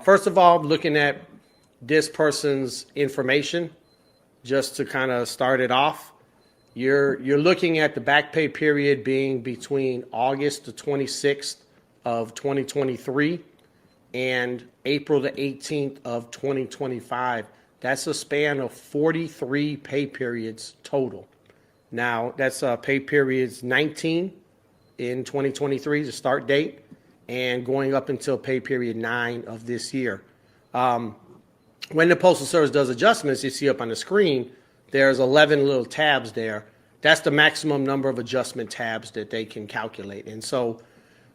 First of all, looking at this person's information, just to kind of start it off, you're looking at the back pay period being between August the 26th of 2023 and April the 18th of 2025. That's a span of 43 pay periods total. Now, that's pay periods 19 in 2023, the start date, and going up until pay period 9 of this year. When the Postal Service does adjustments, you see up on the screen, there's 11 little tabs there. That's the maximum number of adjustment tabs that they can calculate. And so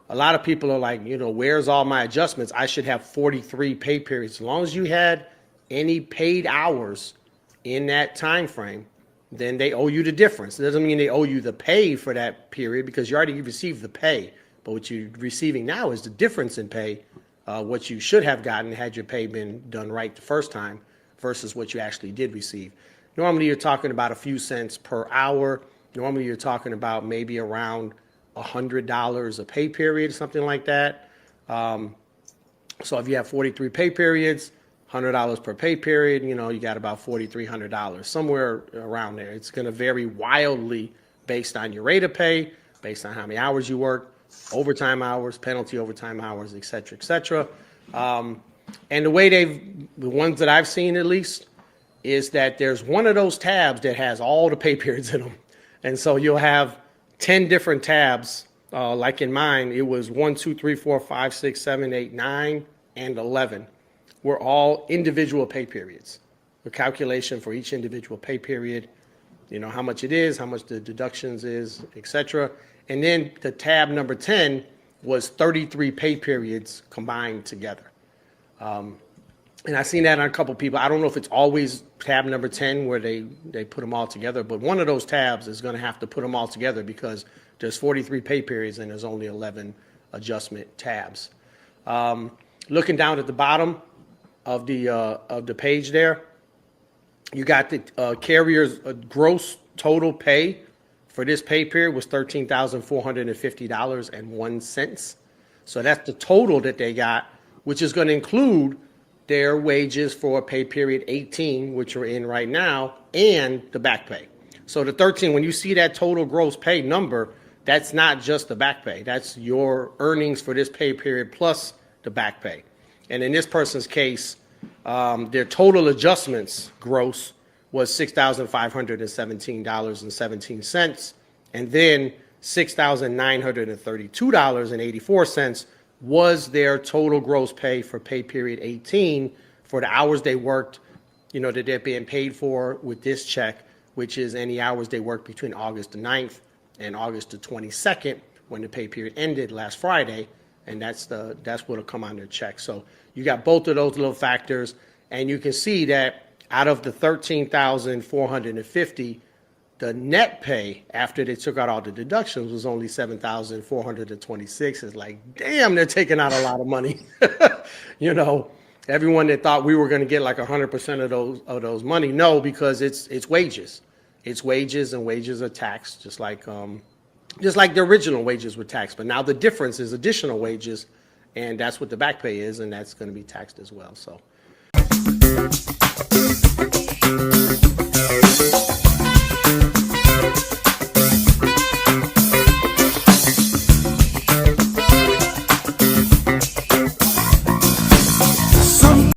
a lot of people are like, where's all my adjustments? I should have 43 pay periods. As long as you had any paid hours in that time frame, then they owe you the difference. It doesn't mean they owe you the pay for that period because you already received the pay. But what you're receiving now is the difference in pay, what you should have gotten had your pay been done right the first time versus what you actually did receive. Normally, you're talking about a few cents per hour. Normally, you're talking about maybe around $100 a pay period, something like that. So if you have 43 pay periods, $100 per pay period, you got about $4,300, somewhere around there. It's going to vary wildly based on your rate of pay, based on how many hours you work, overtime hours, penalty overtime hours, et cetera, et cetera. And the way the ones that I've seen at least, is that there's one of those tabs that has all the pay periods in them. And so you'll have 10 different tabs. Like in mine, it was 1, 2, 3, 4, 5, 6, 7, 8, 9, and 11. Were all individual pay periods. The calculation for each individual pay period, how much it is, how much the deductions is, et cetera. And then the tab number 10 was 33 pay periods combined together. And I've seen that on a couple people. I don't know if it's always tab number 10 where they put them all together, but one of those tabs is going to have to put them all together because there's 43 pay periods and there's only 11 adjustment tabs. Looking down at the bottom of the page there, you got the carrier's gross total pay for this pay period was $13,450.01. So that's the total that they got, which is going to include their wages for pay period 18, which we're in right now, and the back pay. So the 13, when you see that total gross pay number, that's not just the back pay. That's your earnings for this pay period plus the back pay. And in this person's case, their total adjustments gross was $6,517.17, and then $6,932.84 was their total gross pay for pay period 18 for the hours they worked, that they're being paid for with this check, which is any hours they worked between August the 9th and August the 22nd when the pay period ended last Friday, and that's what'll come on their check. So you got both of those little factors, and you can see that out of the $13,450, the net pay after they took out all the deductions was only $7,426. It's like, damn, they're taking out a lot of money. Everyone that thought we were going to get like 100% of those money, no, because it's wages. It's wages, and wages are taxed just like the original wages were taxed. But now the difference is additional wages, and that's what the back pay is, and that's going to be taxed as well. So.